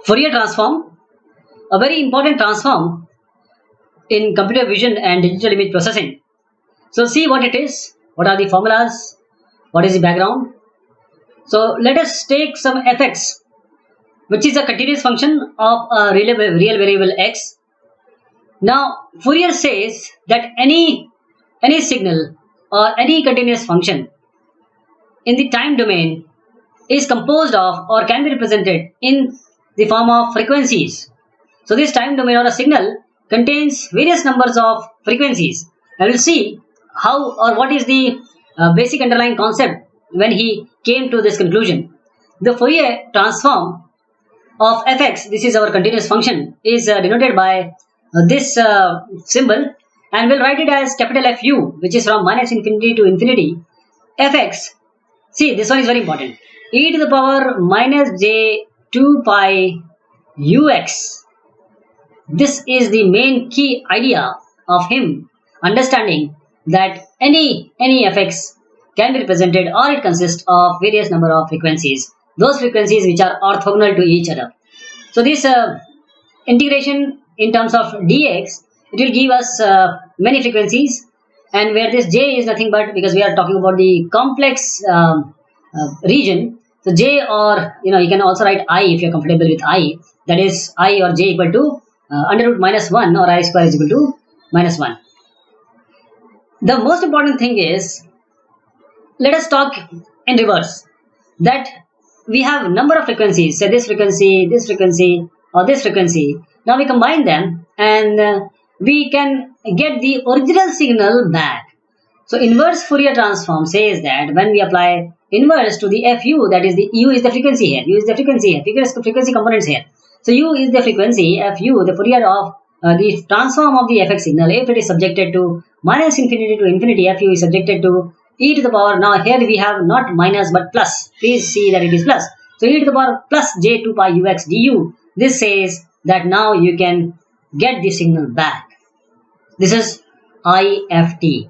Fourier transform, a very important transform in computer vision and digital image processing. So see what it is, what are the formulas, what is the background. So let us take some fx, which is a continuous function of a real variable x. Now Fourier says that any signal or any continuous function in the time domain is composed of or can be represented in the form of frequencies. So this time domain or a signal contains various numbers of frequencies. I will see how or what is the basic underlying concept when he came to this conclusion. The Fourier transform of fx, this is our continuous function, is denoted by this symbol, and we'll write it as capital Fu, which is from minus infinity to infinity. Fx, see this one is very important, e to the power minus j 2 pi ux. This is the main key idea of him understanding that any fx can be represented or it consists of various number of frequencies, those frequencies which are orthogonal to each other. So this integration in terms of dx, it will give us many frequencies, and where this j is nothing but, because we are talking about the complex region, so j, or you can also write I if you are comfortable with I, that is I or j equal to under root minus 1, or I square is equal to minus 1. The most important thing is, let us talk in reverse, that we have number of frequencies, say this frequency, or this frequency. Now we combine them and we can get the original signal back. So inverse Fourier transform says that when we apply inverse to the Fu, that is the U is the frequency here, U is the frequency here, frequency components here. So U is the frequency, Fu, the Fourier of the transform of the fx signal, if it is subjected to minus infinity to infinity, Fu is subjected to e to the power, now here we have not minus but plus, please see that it is plus. So e to the power plus j 2 pi ux du, this says that now you can get the signal back. This is IFT.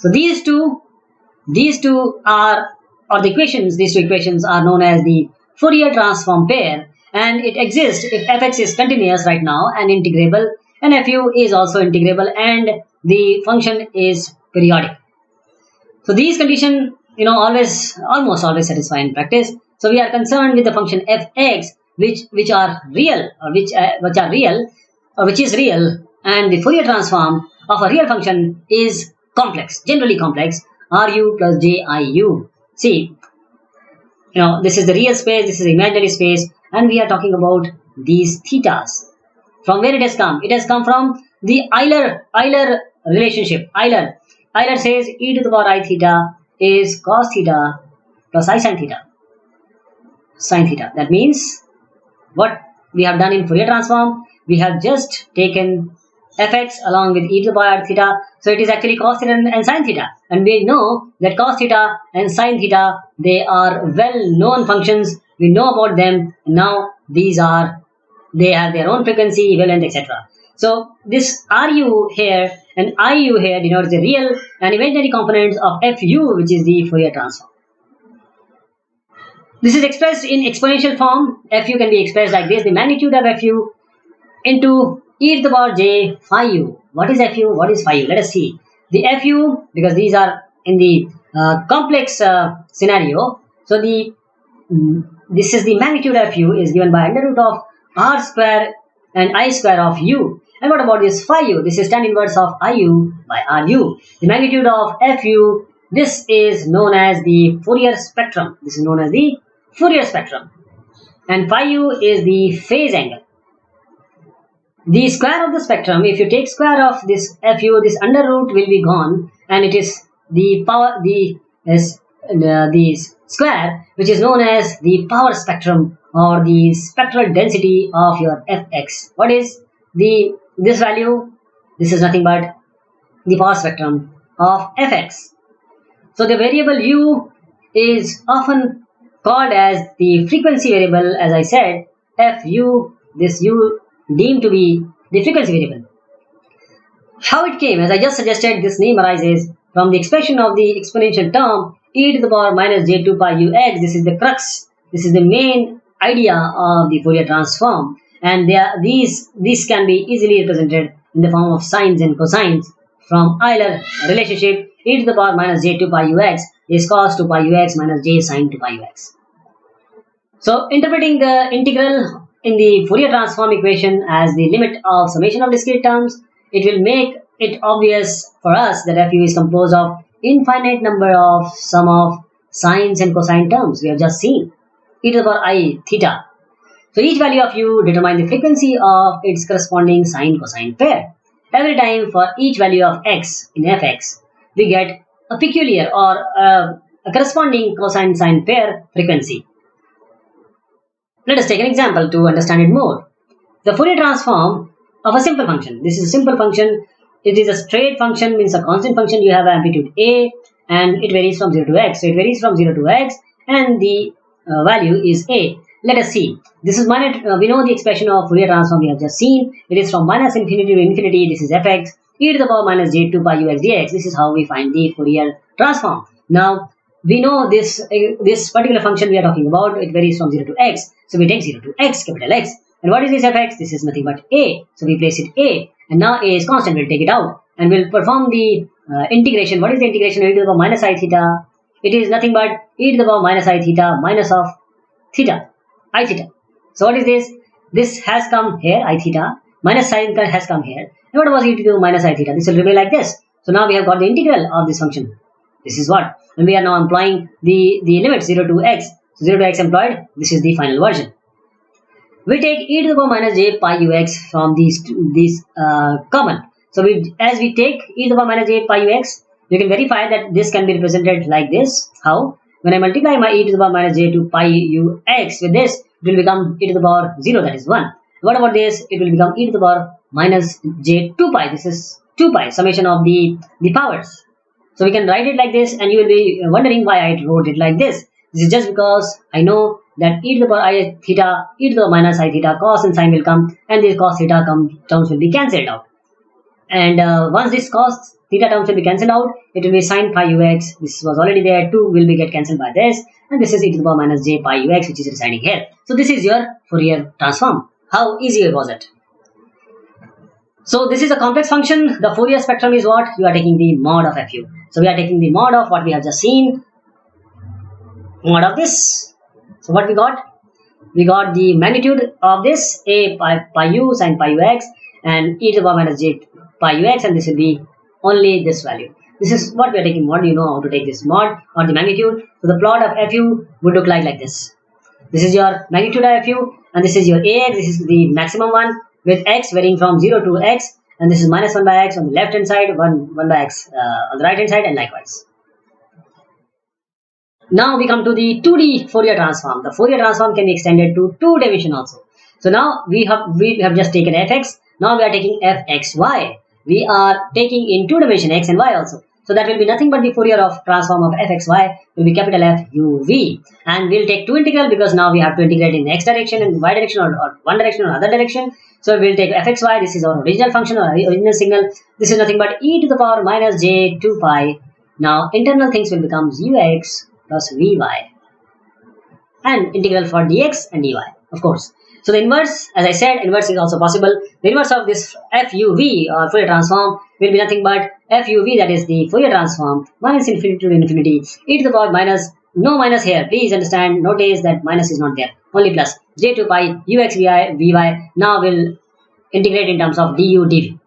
So these two are, or the equations, these two equations are known as the Fourier transform pair, and it exists if fx is continuous right now and integrable, and fu is also integrable, and the function is periodic. So these conditions, almost always satisfy in practice. So we are concerned with the function fx, which are real, or which are real, or which is real, and the Fourier transform of a real function is complex, generally complex, ru plus jiu. See, this is the real space, this is the imaginary space, and we are talking about these thetas. From where it has come? It has come from the Euler relationship. Euler says e to the power I theta is cos theta plus I sin theta. Sin theta. That means what we have done in Fourier transform, we have just taken fx along with e to the power theta, so it is actually cos theta and sin theta, and we know that cos theta and sin theta, they are well known functions, we know about them. Now they have their own frequency, wavelength, etc. So this ru here and iu here denotes the real and imaginary components of fu, which is the Fourier transform. This is expressed in exponential form. Fu can be expressed like this: the magnitude of fu into e to the power j phi u. What is fu? What is phi u? Let us see. The fu, because these are in the complex scenario, so this is the magnitude of fu is given by under root of r square and I square of u. And what about this phi u? This is tan inverse of iu by ru. The magnitude of fu, this is known as the Fourier spectrum. This is known as the Fourier spectrum. And phi u is the phase angle. The square of the spectrum, if you take square of this fu, this under root will be gone, and it is the power, the square, which is known as the power spectrum or the spectral density of your fx. What is this value? This is nothing but the power spectrum of fx. So the variable u is often called as the frequency variable, as I said, fu, this u deemed to be the frequency variable. How it came, as I just suggested, this name arises from the expression of the exponential term e to the power minus j 2 pi ux. This is the crux, this is the main idea of the Fourier transform, and these can be easily represented in the form of sines and cosines from Euler relationship. E to the power minus j 2 pi ux is cos 2 pi ux minus j sin 2 pi ux. So interpreting the integral in the Fourier transform equation as the limit of summation of discrete terms, it will make it obvious for us that fu is composed of infinite number of sum of sines and cosine terms we have just seen, e to the power I theta. So each value of u determines the frequency of its corresponding sine cosine pair. Every time for each value of x in fx, we get a peculiar or a corresponding cosine sine pair frequency. Let us take an example to understand it more. The Fourier transform of a simple function. This is a simple function. It is a straight function, means a constant function. You have amplitude a and it varies from 0 to x. So it varies from 0 to x and the value is a. Let us see. This is minus, we know the expression of Fourier transform we have just seen. It is from minus infinity to infinity. This is fx e to the power minus j 2 pi ux dx. This is how we find the Fourier transform. Now, we know this particular function we are talking about, it varies from 0 to x. So we take 0 to x, capital X. And what is this fx? This is nothing but a. So we place it a. And now a is constant. We'll take it out. And we'll perform the integration. What is the integration? E to the power minus I theta. It is nothing but e to the power minus I theta minus of theta. I theta. So what is this? This has come here, I theta. Minus sin has come here. And what was e to the minus I theta? This will remain like this. So now we have got the integral of this function. This is what? And we are now employing the limit 0 to x. So 0 to x employed. This is the final version. We take e to the power minus j pi ux from these common. So as we take e to the power minus j pi ux, you can verify that this can be represented like this. How? When I multiply my e to the power minus j 2 pi ux with this, it will become e to the power 0, that is 1. What about this? It will become e to the power minus j 2 pi. This is 2 pi, summation of the powers. So we can write it like this, and you will be wondering why I wrote it like this. This is just because I know that e to the power I theta, e to the minus I theta, cos and sine will come, and these cos theta terms will be cancelled out. And once this cos theta terms will be cancelled out, it will be sine pi ux. This was already there. 2 will be get cancelled by this, and this is e to the power minus j pi ux, which is residing here. So this is your Fourier transform. How easy was it? So this is a complex function. The Fourier spectrum is what? You are taking the mod of fu. So we are taking the mod of what we have just seen. Mod of this. So what we got? We got the magnitude of this a pi u sine pi ux and e to the power minus j pi ux, and this will be only this value. This is what we are taking mod. You know how to take this mod or the magnitude. So the plot of fu would look like this. This is your magnitude of fu, and this is your ax. This is the maximum one with x varying from 0 to x, and this is minus 1 by x on the left hand side, 1 by x on the right hand side, and likewise. Now we come to the 2D Fourier transform. The Fourier transform can be extended to 2 dimension also. So now we have just taken fx. Now we are taking fxy. We are taking in 2 dimension x and y also. So that will be nothing but the Fourier of transform of fxy will be capital F u v, and we'll take 2 integral because now we have to integrate in x direction and y direction or one direction or other direction. So we'll take fxy. This is our original function or original signal. This is nothing but e to the power minus j 2 pi. Now internal things will become ux plus vy, and integral for dx and dy, of course. So the inverse, as I said, inverse is also possible. The inverse of this FUV or Fourier transform will be nothing but FUV, that is the Fourier transform, minus infinity to infinity, e to the power minus, no minus here. Please understand, notice that minus is not there, only plus, j2 pi ux vy. Now we'll integrate in terms of du dv.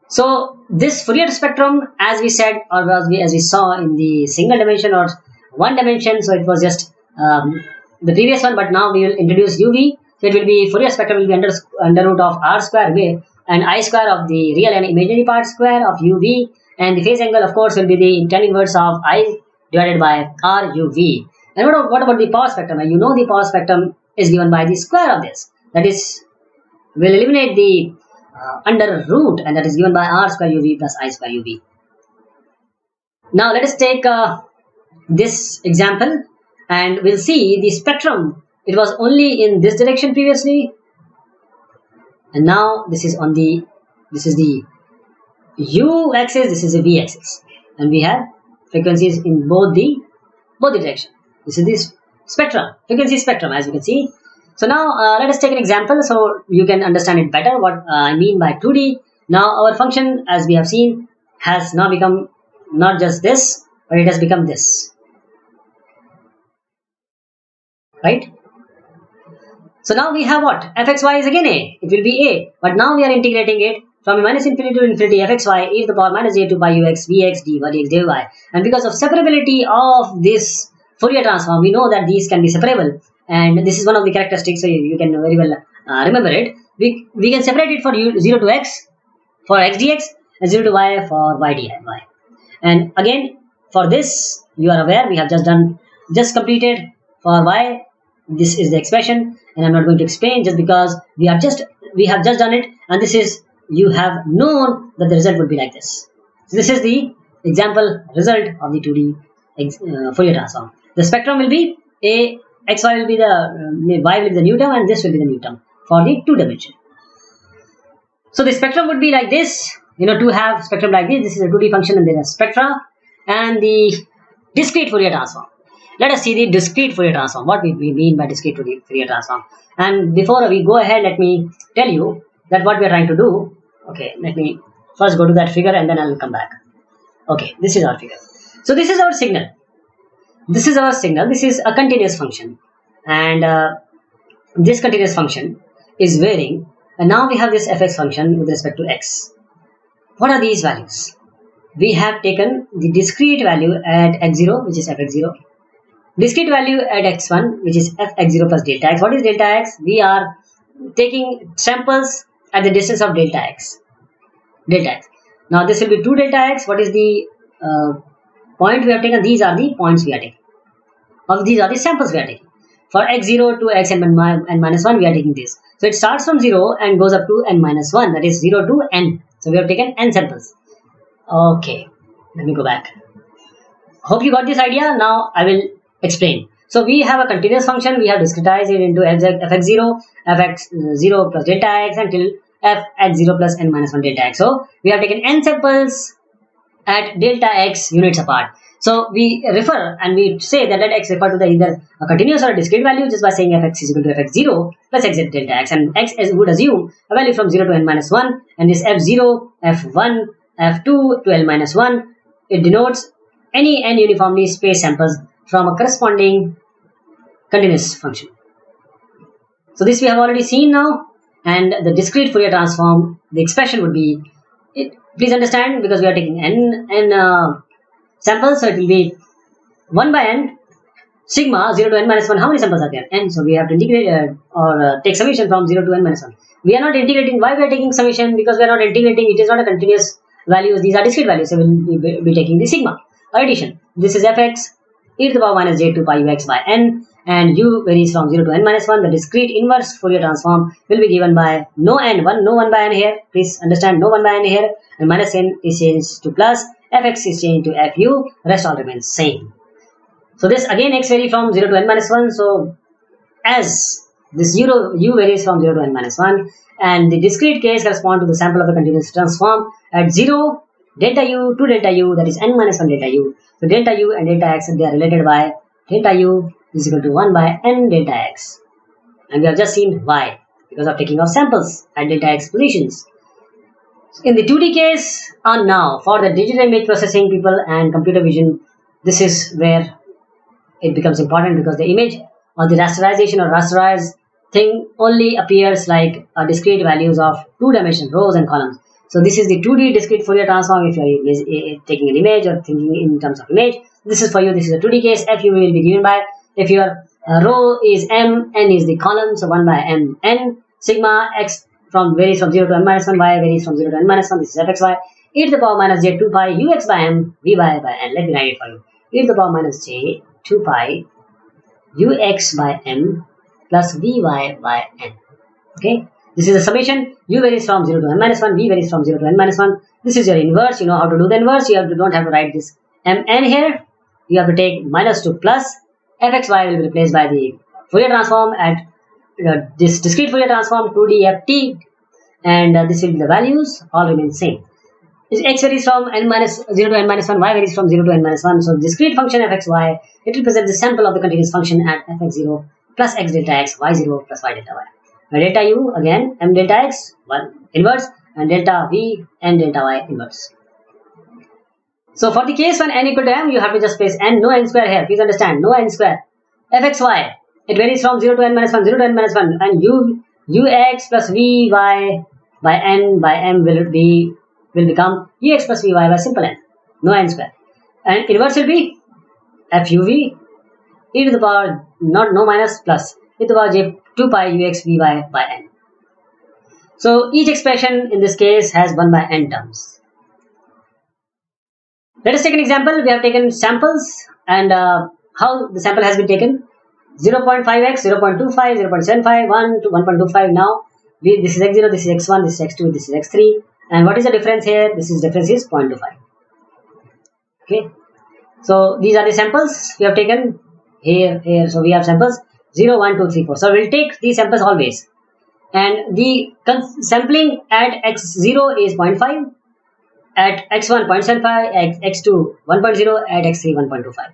So this Fourier spectrum, as we said, or as we saw in the single dimension or one dimension, so it was just the previous one, but now we will introduce UV. So it will be Fourier spectrum will be under root of r square and I square of the real and imaginary part square of UV, and the phase angle, of course, will be the tan inverse of I divided by r UV. And what about the power spectrum? You know the power spectrum is given by the square of this. That is, we'll eliminate the under root, and that is given by r square UV plus I square UV. Now let us take this example, and we'll see the spectrum. It was only in this direction previously, and now this is the u axis, this is the v axis, and we have frequencies in both the direction. This is this spectra, frequency spectrum, as you can see. So now let us take an example so you can understand it better what I mean by 2D. Now our function, as we have seen, has now become not just this, but it has become this, right? So now we have what? Fxy is again a. It will be a, but now we are integrating it from minus infinity to infinity fxy e to the power minus j2 pi ux vx dy dx dy. And because of separability of this Fourier transform, we know that these can be separable, and this is one of the characteristics. So you can very well remember it. We can separate it for 0 to x for x dx and 0 to y for y dy. And again, for this, you are aware we have just completed for y. This is the expression, and I'm not going to explain just because we have just done it, and this is, you have known that the result would be like this. So this is the example result of the 2D Fourier transform. The spectrum will be a xy will be the y will be the new term, and this will be the new term for the 2 dimension. So the spectrum would be like this. To have spectrum like this, this is a 2D function, and there are spectra, and the discrete Fourier transform. Let us see the discrete Fourier transform. What we mean by discrete Fourier transform. And before we go ahead, let me tell you that what we are trying to do. Okay, let me first go to that figure and then I will come back. Okay, this is our figure. So this is our signal. This is our signal. This is a continuous function, and this continuous function is varying. And now we have this fx function with respect to x. What are these values? We have taken the discrete value at x0, which is fx0. Discrete value at x1, which is fx0 plus delta x. What is delta x? We are taking samples at the distance of delta x. Now this will be 2 delta x. What is the point we have taken? These are the points we are taking. These are the samples we are taking. For x0 to xn minus 1, we are taking this. So it starts from 0 and goes up to n minus 1. That is 0 to n. So we have taken n samples. Okay, let me go back. Hope you got this idea. Now I will explain. So we have a continuous function. We have discretized it into fx0, fx0 plus delta x until fx0 plus n minus 1 delta x. So we have taken n samples at delta x units apart. So we refer and we say that let x refer to the either a continuous or a discrete value just by saying fx is equal to fx0 plus x delta x, and x would assume a value from 0 to n minus 1, and this f0, f1, f2 to l minus 1, it denotes any n uniformly spaced samples from a corresponding continuous function. So this we have already seen now, and the discrete Fourier transform, the expression would be, please understand, because we are taking n samples, so it will be 1 by n sigma 0 to n minus 1. How many samples are there? N. So we have to integrate or take summation from 0 to n minus 1. We are not integrating. Why we are taking summation? Because we are not integrating. It is not a continuous values. These are discrete values. So we will be taking the sigma addition. This is fx e to the power minus j2 pi ux by n, and u varies from 0 to n minus 1. The discrete inverse Fourier transform will be given by no 1 by n here. Please understand, no 1 by n here, and minus n is changed to plus, fx is changed to fu, rest all remains same. So this again x varies from 0 to n minus 1. So as this u varies from 0 to n minus 1, and the discrete case correspond to the sample of the continuous transform at 0, delta u to delta u, that is n minus 1 delta u. So delta u and delta x, they are related by delta u is equal to 1 by n delta x. And we have just seen why, because of taking of samples at delta x positions. In the 2D case, and now for the digital image processing people and computer vision, this is where it becomes important, because the image or the rasterization or rasterized thing only appears like discrete values of 2-dimensional rows and columns. So this is the 2D discrete Fourier transform. If you are taking an image or thinking in terms of image, this is for you. This is a 2D case. Fu will be given by, if your row is m, n is the column, so 1 by m n, sigma x varies from 0 to n minus 1, y varies from 0 to n minus 1, this is fxy, e to the power minus j 2 pi ux by m, vy by n. Let me write it for you. E to the power minus j 2 pi ux by m plus vy by n. Okay, this is a summation. U varies from 0 to n minus 1, v varies from 0 to n minus 1. This is your inverse. You know how to do the inverse. Don't have to write this mn here. You have to take minus to plus. fxy will be replaced by the Fourier transform at this discrete Fourier transform 2D ft, and this will be the values, all remain same. X varies from n minus 0 to n minus 1, y varies from 0 to n minus 1. So discrete function fxy, it represents the sample of the continuous function at fx0 plus x delta x, y0 plus y delta y. Now delta u, again, m delta x, 1 inverse, and delta v, n delta y inverse. So for the case when n equal to m, you have to just place n, no n square here. Please understand, no n square. fxy, it varies from 0 to n minus 1, 0 to n minus 1, and ux plus vy by n by m will become ux plus vy by simple n, no n square. And inverse will be fuv e to the power not no minus plus e to the power j 2 pi ux vy by n. So each expression in this case has 1 by n terms. Let us take an example. We have taken samples and how the sample has been taken. 0.5x, 0.25, 0.75, 1 to 1.25 now. This is x0, this is x1, this is x2, this is x3. And what is the difference here? This is difference is 0.25. Okay. So these are the samples we have taken here. So we have samples 0, 1, 2, 3, 4. So we'll take these samples always. And the sampling at x0 is 0.5. At x1 0.75, at x2 1.0, at x3 1.25.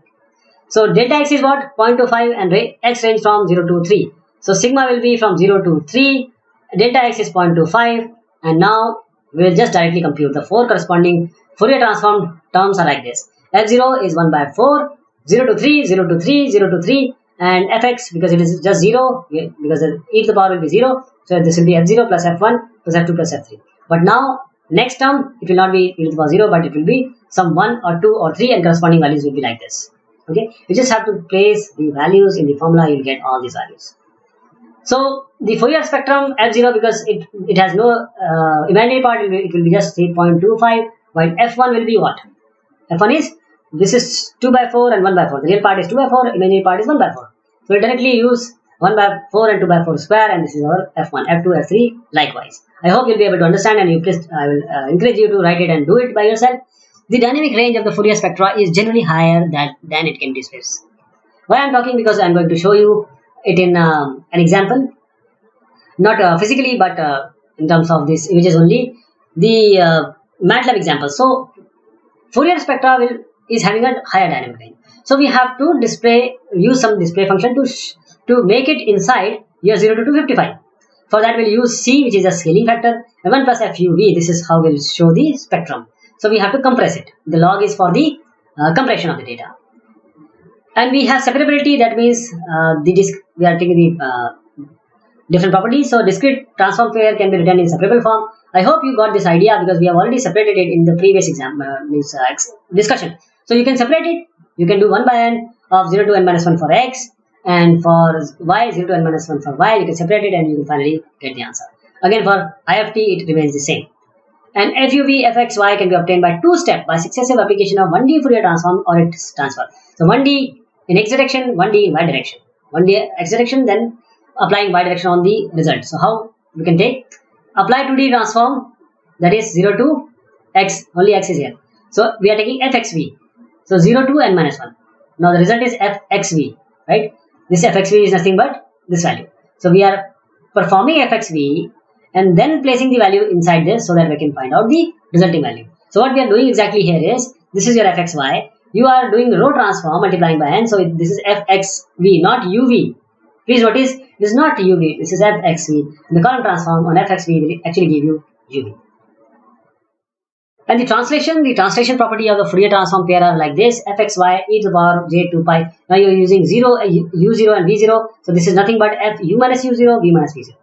So delta x is what? 0.25 and x range from 0 to 3. So sigma will be from 0 to 3, delta x is 0.25, and now we will just directly compute the 4 corresponding Fourier transform terms are like this. f0 is 1 by 4, 0 to 3, 0 to 3, 0 to 3, and fx, because it is just 0, because e to the power will be 0, so this will be f0 plus f1 plus f2 plus f3. But now next term, it will not be e to the power 0, but it will be some 1 or 2 or 3, and corresponding values will be like this. Okay, you just have to place the values in the formula, you will get all these values. So the Fourier spectrum f0, because it has no imaginary part, it will be just 3.25, while f1 will be what? f1 is, this is 2 by 4 and 1 by 4. The real part is 2 by 4, imaginary part is 1 by 4. So we directly use 1 by 4 and 2 by 4 square, and this is our f1, f2, f3 likewise. I hope you'll be able to understand, and I will encourage you to write it and do it by yourself. The dynamic range of the Fourier spectra is generally higher than it can displace. Why I'm talking? Because I'm going to show you it in an example, not physically, but in terms of these images only. The MATLAB example. So Fourier spectra is having a higher dynamic range. So we have to use some display function to make it inside year 0 to 255. For that we'll use C, which is a scaling factor, and 1 plus FUV. This is how we'll show the spectrum. So we have to compress it. The log is for the compression of the data. And we have separability, that means we are taking the different properties. So discrete transform pair can be written in separable form. I hope you got this idea, because we have already separated it in the previous discussion. So you can separate it. You can do 1 by n of 0 to n minus 1 for x, and for y 0 to n minus 1 for y. You can separate it and you will finally get the answer. Again, for IFT it remains the same. And FUV fxy can be obtained by two steps, by successive application of 1D Fourier transform or its transfer. So 1D in x direction, 1D in y direction. 1D x direction, then applying y direction on the result. So how we can take? Apply 2D transform, that is 0 to x, only x is here. So we are taking fxv. So 0 to n minus 1. Now the result is fxv, right? This fxv is nothing but this value. So we are performing fxv and then placing the value inside this, so that we can find out the resulting value. So what we are doing exactly here is, this is your fxy. You are doing rho transform multiplying by n. So this is fxv, not uv. Please notice, this is not uv, this is fxv. And the column transform on fxv will actually give you uv. And the translation property of the Fourier transform pair are like this: fxy e to the power j 2 pi. Now you are using u0 and v0. So this is nothing but fu minus u0, v minus v0.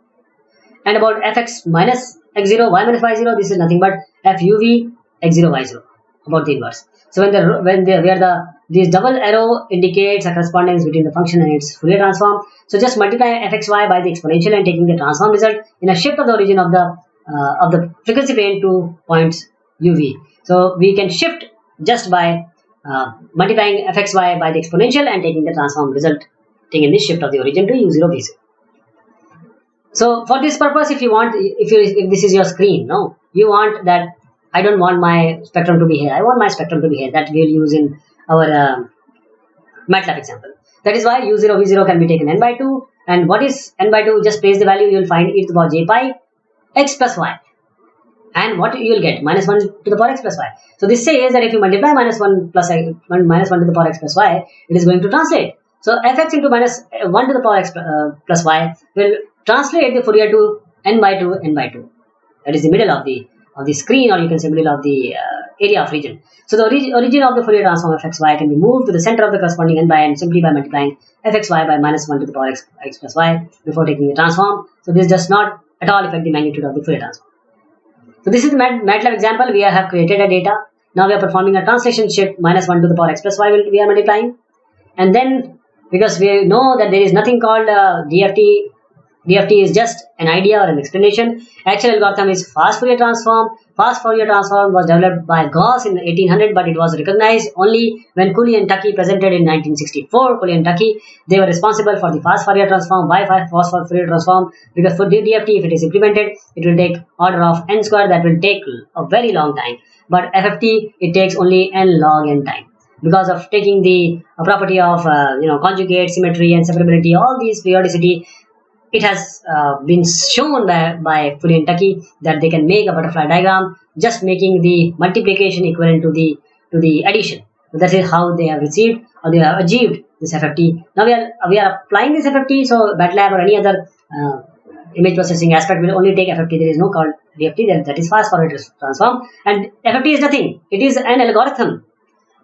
And about fx minus x0, y minus y0, this is nothing but fuv x0, y0, about the inverse. So where this double arrow indicates a correspondence between the function and its Fourier transform. So just multiply fxy by the exponential and taking the transform result in a shift of the origin of the frequency plane to points uv. So we can shift just by multiplying fxy by the exponential and taking the transform result, taking this shift of the origin to u0, v0. So for this purpose, if this is your screen, no, you want that, I don't want my spectrum to be here, I want my spectrum to be here. That we will use in our MATLAB example. That is why u0, v0 can be taken n by 2. And what is n by 2? Just place the value, you will find e to the power j pi x plus y. And what you will get? Minus 1 to the power x plus y. So this says that if you multiply minus 1 plus minus 1 to the power x plus y, it is going to translate. So fx into minus 1 to the power x plus y will translate the Fourier to n by 2, n by 2. That is the middle of the screen, or you can say middle of the area of region. So the origin of the Fourier transform of fxy can be moved to the center of the corresponding n by n simply by multiplying fxy by minus 1 to the power x plus y before taking the transform. So this does not at all affect the magnitude of the Fourier transform. So this is the MATLAB example. We have created a data. Now we are performing a translation shift. Minus 1 to the power x plus y we are multiplying. And then, because we know that there is nothing called DFT. DFT is just an idea or an explanation. Actual algorithm is fast Fourier transform. Fast Fourier transform was developed by Gauss in 1800, but it was recognized only when Cooley and Tukey presented in 1964. Cooley and Tukey, they were responsible for the fast Fourier transform. Why fast Fourier transform? Because for the DFT, if it is implemented, it will take order of n square. That will take a very long time. But FFT, it takes only n log n time. Because of taking the property of conjugate, symmetry, and separability, all these periodicity, it has been shown by Cooley and Tukey that they can make a butterfly diagram just making the multiplication equivalent to the addition. So that is how they have received or they have achieved this FFT. Now we are applying this FFT. So MATLAB or any other image processing aspect will only take FFT. There is no called DFT. That is fast Fourier transform. And FFT is nothing. It is an algorithm.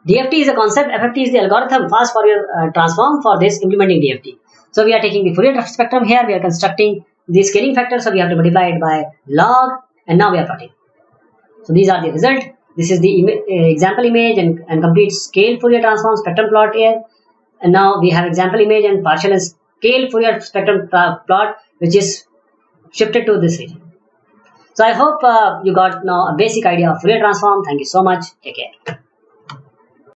DFT is a concept. FFT is the algorithm fast Fourier transform for this implementing DFT. So we are taking the Fourier spectrum here. We are constructing the scaling factor. So we have to multiply it by log, and now we are plotting. So these are the result. This is the example image and complete scale Fourier transform spectrum plot here. And now we have example image and partial and scale Fourier spectrum plot, which is shifted to this region. So I hope you got now a basic idea of Fourier transform. Thank you so much. Take care.